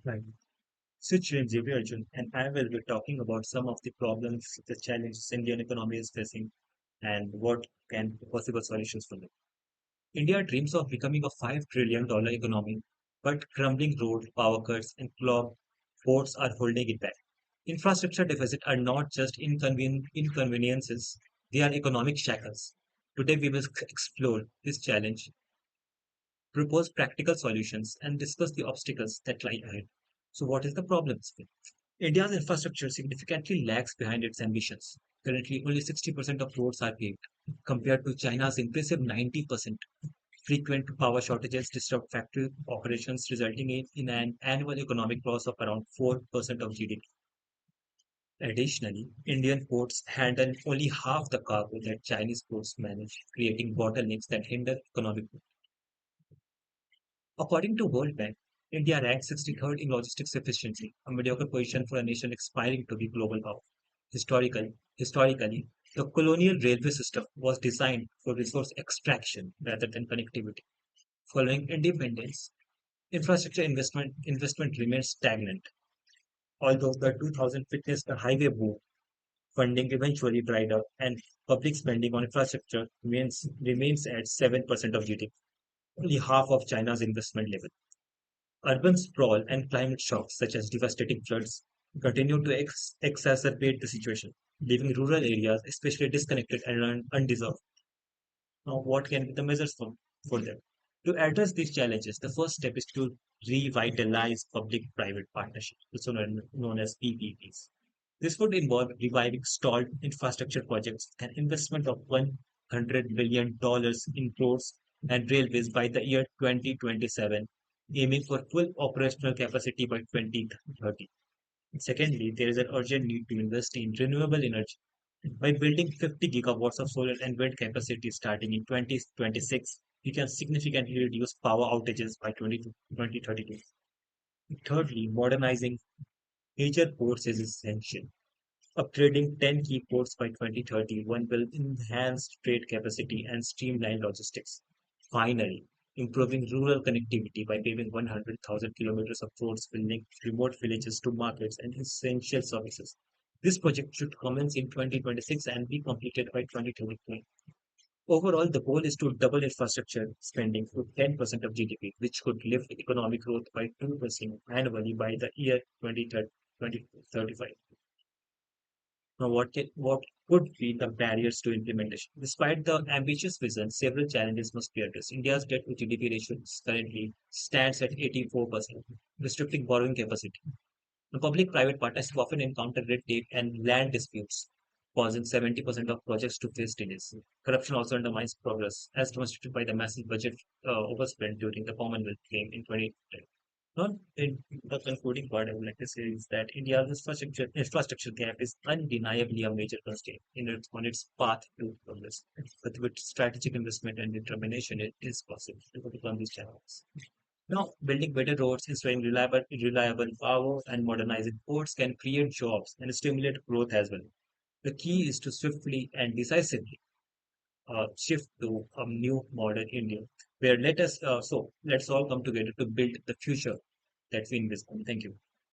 Right. So, Chiranjivi, Arjun, and I will be talking about some of the problems, the challenges Indian economy is facing, and what can be possible solutions for them. India dreams of becoming a $5 trillion economy, but crumbling road, power cuts, and clogged ports are holding it back. Infrastructure deficits are not just inconveniences, they are economic shackles. Today, we will explore this challenge, propose practical solutions, and discuss the obstacles that lie ahead. So, what is the problem? India's infrastructure significantly lags behind its ambitions. Currently, only 60% of roads are paved, compared to China's impressive 90%. Frequent power shortages disrupt factory operations, resulting in an annual economic loss of around 4% of GDP. Additionally, Indian ports handle only half the cargo that Chinese ports manage, creating bottlenecks that hinder economic growth. According to World Bank, India ranks 63rd in logistics efficiency, a mediocre position for a nation aspiring to be global power. Historically, the colonial railway system was designed for resource extraction rather than connectivity. Following independence, infrastructure investment remains stagnant. Although the 2000 witnessed a highway boom, funding eventually dried up, and public spending on infrastructure remains at 7% of GDP, only half of China's investment level. Urban sprawl and climate shocks, such as devastating floods, continue to exacerbate the situation, leaving rural areas especially disconnected and undeserved. Now, what can be the measures for them? To address these challenges, the first step is to revitalize public-private partnerships, also known as PPPs. This would involve reviving stalled infrastructure projects with an investment of $100 billion in roads and railways by the year 2027, aiming for full operational capacity by 2030. Secondly, there is an urgent need to invest in renewable energy. By building 50 gigawatts of solar and wind capacity starting in 2026, we can significantly reduce power outages by 2032. Thirdly, modernizing major ports is essential. Upgrading 10 key ports by 2030 one will enhance trade capacity and streamline logistics. Finally, improving rural connectivity by paving 100,000 kilometers of roads will link remote villages to markets and essential services. This project should commence in 2026 and be completed by 2023. Overall, the goal is to double infrastructure spending to 10% of GDP, which could lift economic growth by 2% annually by the year 2035. Now, what could be the barriers to implementation? Despite the ambitious vision, several challenges must be addressed. India's debt to GDP ratio currently stands at 84%, restricting borrowing capacity. The public-private partnership often encounter red tape and land disputes, causing 70% of projects to face delays. Corruption also undermines progress, as demonstrated by the massive budget overspend during the Commonwealth Games in 2010. Now, in the concluding part, I would like to say is that India's infrastructure gap is undeniably a major constraint on its path to progress. But with strategic investment and determination, it is possible to overcome these challenges. Now, building better roads, ensuring reliable power, and modernizing ports can create jobs and stimulate growth as well. The key is to swiftly and decisively shift to a new modern India, where let's all come together to build the future that we envision. Thank you.